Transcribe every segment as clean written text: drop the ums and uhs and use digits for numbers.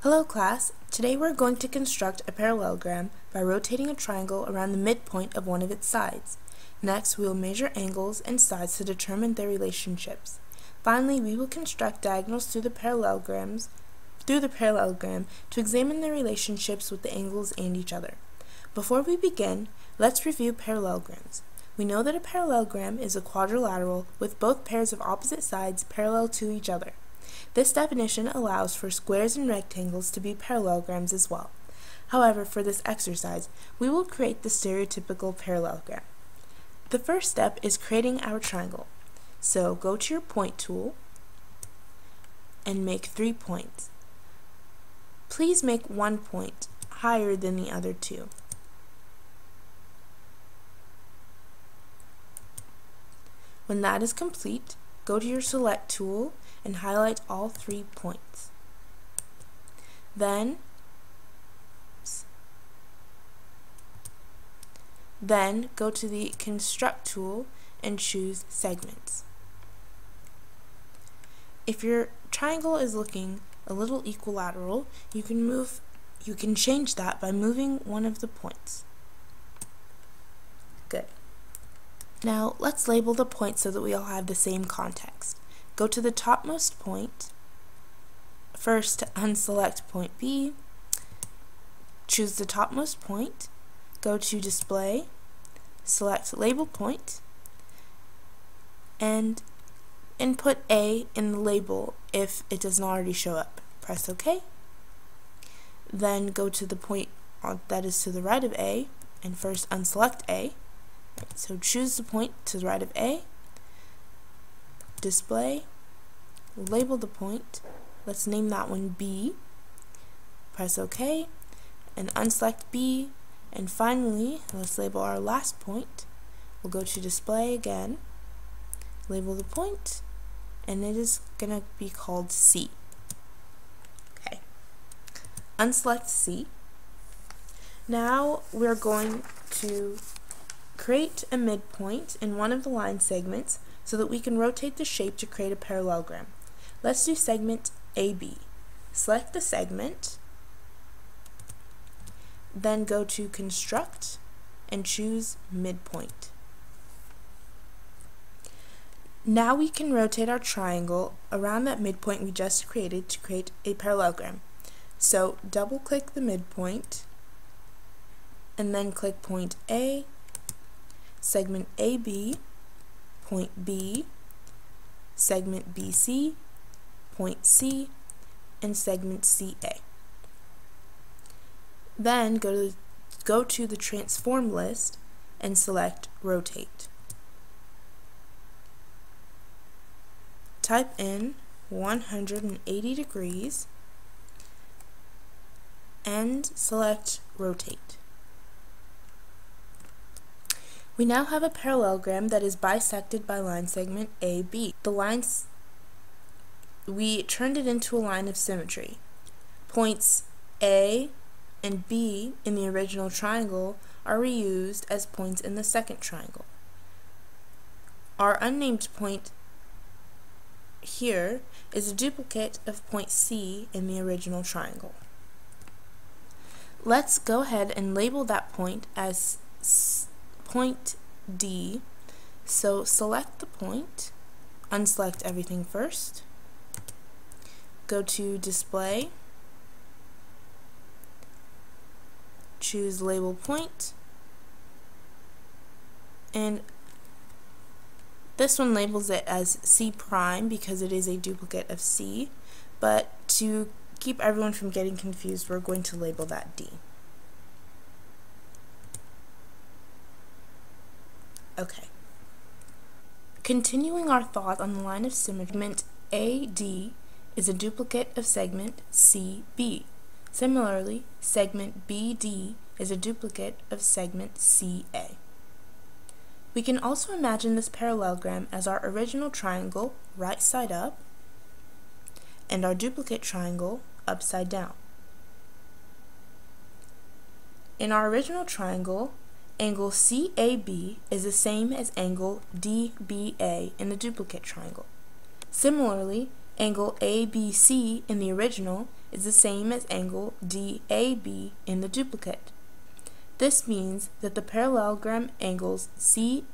Hello class, today we're going to construct a parallelogram by rotating a triangle around the midpoint of one of its sides. Next, we will measure angles and sides to determine their relationships. Finally, we will construct diagonals through the parallelogram to examine their relationships with the angles and each other. Before we begin, let's review parallelograms. We know that a parallelogram is a quadrilateral with both pairs of opposite sides parallel to each other. This definition allows for squares and rectangles to be parallelograms as well. However, for this exercise, we will create the stereotypical parallelogram. The first step is creating our triangle. So go to your point tool and make 3 points. Please make one point higher than the other two. When that is complete, go to your select tool and highlight all 3 points. Then go to the construct tool and choose segments. If your triangle is looking a little equilateral, you can change that by moving one of the points. Good. Now let's label the points so that we all have the same context. Go to the topmost point, first unselect point B, choose the topmost point, go to display, select label point, and input A in the label if it does not already show up. Press OK. Then go to the point that is to the right of A and first unselect A. So choose the point to the right of A, display, label the point, let's name that one B, press OK, and unselect B, and finally let's label our last point. We'll go to display again, label the point, and it is going to be called C. Okay, unselect C. Now we're going to create a midpoint in one of the line segments so that we can rotate the shape to create a parallelogram. Let's do segment AB. Select the segment, then go to construct and choose midpoint. Now we can rotate our triangle around that midpoint we just created to create a parallelogram. So double click the midpoint and then click point A, segment AB, point B, segment BC, point C, and segment CA. Then go to the transform list and select rotate. Type in 180 degrees and select rotate. We now have a parallelogram that is bisected by line segment AB. We turned it into a line of symmetry. Points A and B in the original triangle are reused as points in the second triangle. Our unnamed point here is a duplicate of point C in the original triangle. Let's go ahead and label that point as point D. So select the point, unselect everything first, go to display, choose label point, and this one labels it as C prime because it is a duplicate of C, but to keep everyone from getting confused, we're going to label that D. Okay. Continuing our thought on the line of symmetry, segment AD is a duplicate of segment CB. Similarly, segment BD is a duplicate of segment CA. We can also imagine this parallelogram as our original triangle right side up and our duplicate triangle upside down. In our original triangle, angle CAB is the same as angle DBA in the duplicate triangle. Similarly, angle ABC in the original is the same as angle DAB in the duplicate. This means that the parallelogram angles CAD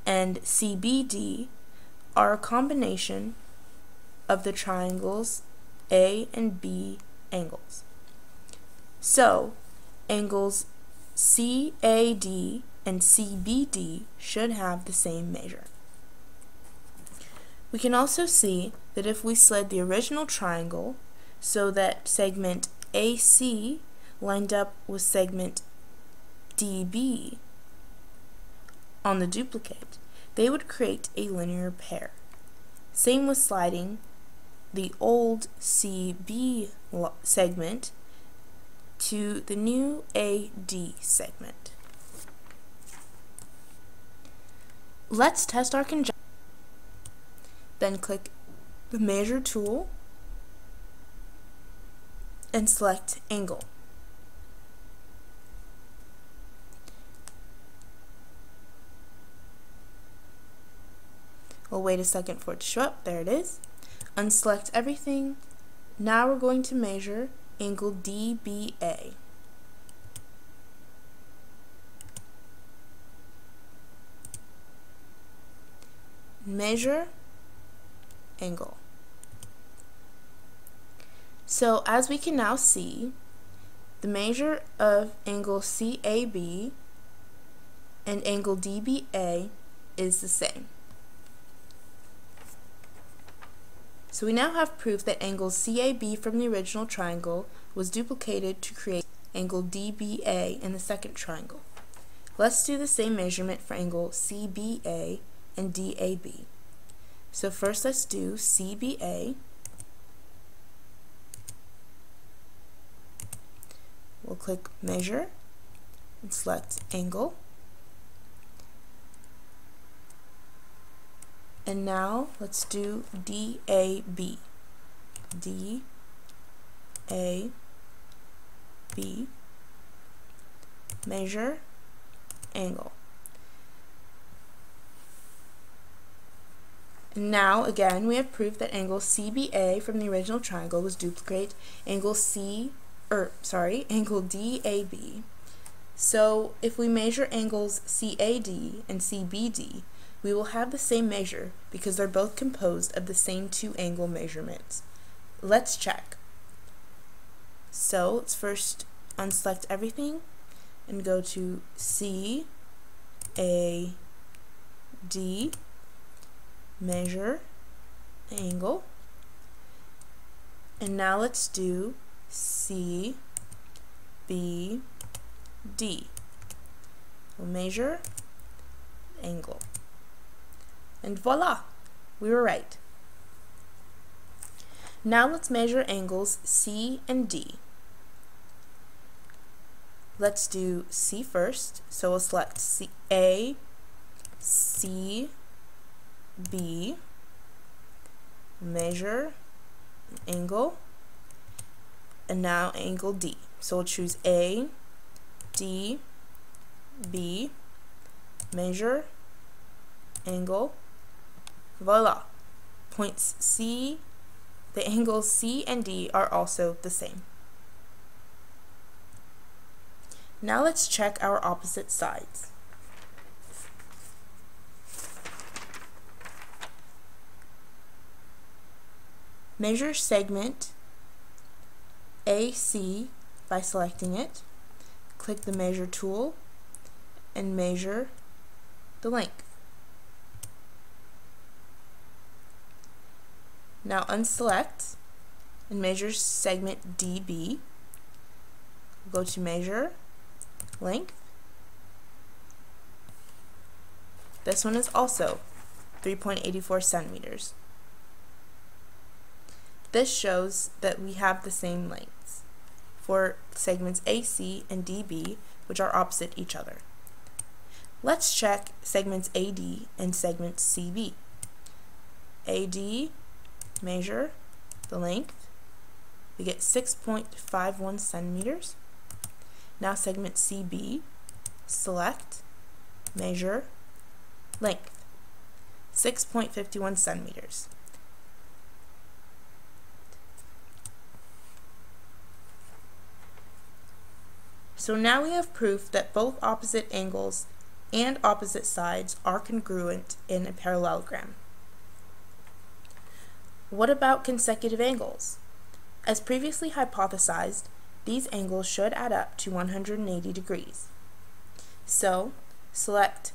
and CBD are a combination of the triangles A and B angles. So, angles CAD and CBD should have the same measure. We can also see that if we slid the original triangle so that segment AC lined up with segment DB on the duplicate, they would create a linear pair. Same with sliding the old CB segment to the new AD segment. Let's test our conjunction. Then click the Measure tool and select Angle. We'll wait a second for it to show up. There it is. Unselect everything. Now we're going to measure angle DBA. Measure angle. So as we can now see, the measure of angle CAB and angle DBA is the same. So we now have proof that angle CAB from the original triangle was duplicated to create angle DBA in the second triangle. Let's do the same measurement for angle CBA and DAB. So first let's do CBA. We'll click Measure and select Angle. And now let's do DAB. DAB. Measure angle. And now again we have proof that angle CBA from the original triangle was duplicate angle angle DAB. So if we measure angles CAD and CBD, we will have the same measure because they're both composed of the same two angle measurements. Let's check. So let's first unselect everything and go to CAD, measure angle, and now let's do CBD. We'll measure angle. And voila, we were right. Now let's measure angles C and D. Let's do C first, so we'll select A, C, B, measure angle, and now angle D. So we'll choose A, D, B, measure angle. Voila! Points C, the angles C and D are also the same. Now let's check our opposite sides. Measure segment AC by selecting it. Click the Measure tool and measure the length. Now unselect and measure segment DB. Go to Measure Length. This one is also 3.84 centimeters. This shows that we have the same lengths for segments AC and DB, which are opposite each other. Let's check segments AD and segments CB. AD, measure the length. We get 6.51 centimeters. Now segment CB, select, measure length, 6.51 centimeters. So now we have proof that both opposite angles and opposite sides are congruent in a parallelogram. What about consecutive angles? As previously hypothesized, these angles should add up to 180 degrees. So, select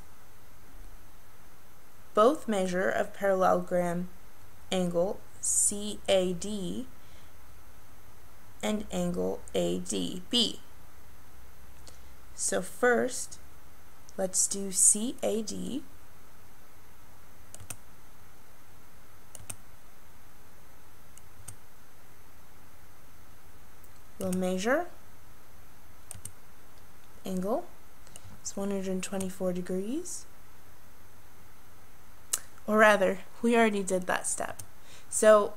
both measure of parallelogram angle CAD and angle ADB. So first, let's do CAD. We'll measure angle. It's 124 degrees. Or rather, we already did that step. So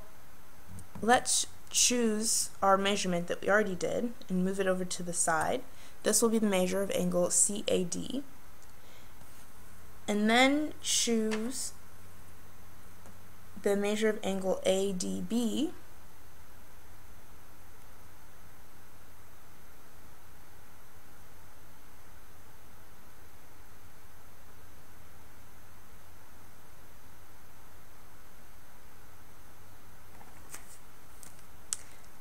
let's choose our measurement that we already did and move it over to the side. This will be the measure of angle CAD. And then choose the measure of angle ADB.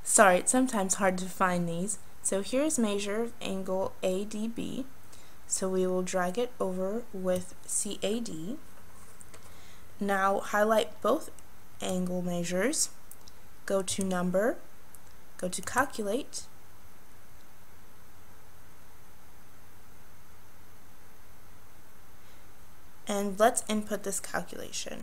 Sorry, it's sometimes hard to find these. So here's measure of angle ADB. So we will drag it over with CAD. Now highlight both angle measures. Go to number, go to calculate, and let's input this calculation.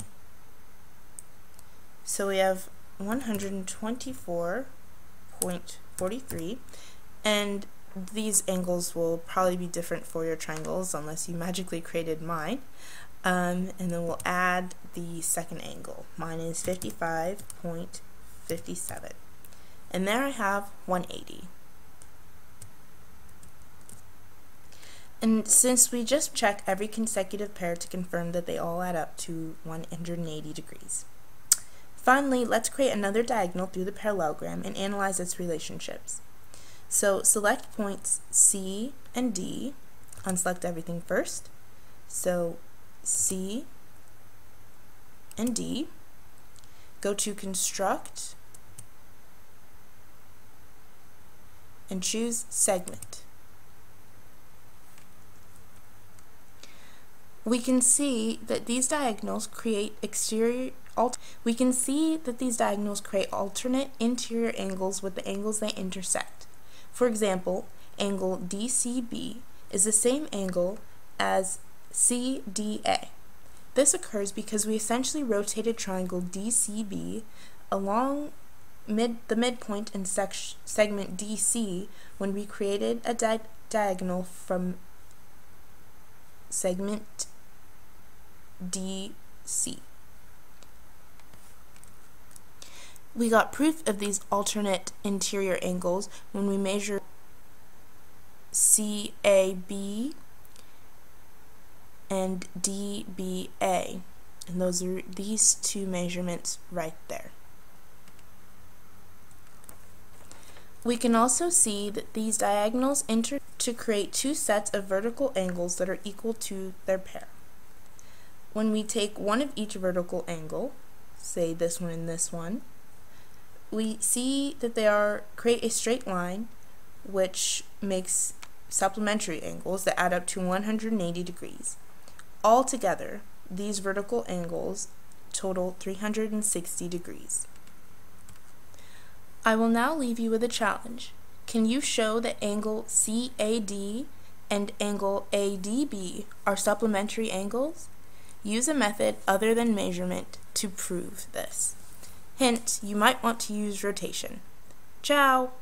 So we have 124.43, and these angles will probably be different for your triangles unless you magically created mine. And then we'll add the second angle. Mine is 55.57. And there I have 180. And since we just check every consecutive pair to confirm that they all add up to 180 degrees. Finally, let's create another diagonal through the parallelogram and analyze its relationships. So select points C and D, unselect everything first. So C and D, go to construct and choose segment. We can see that these diagonals create alternate interior angles with the angles they intersect. For example, angle DCB is the same angle as CDA. This occurs because we essentially rotated triangle DCB along the midpoint in segment DC when we created a diagonal from segment DC. We got proof of these alternate interior angles when we measure CAB and DBA, and those are these two measurements right there. We can also see that these diagonals enter to create two sets of vertical angles that are equal to their pair. When we take one of each vertical angle, say this one and this one, we see that they create a straight line, which makes supplementary angles that add up to 180 degrees. Altogether, these vertical angles total 360 degrees. I will now leave you with a challenge. Can you show that angle CAD and angle ADB are supplementary angles? Use a method other than measurement to prove this. Hint, you might want to use rotation. Ciao!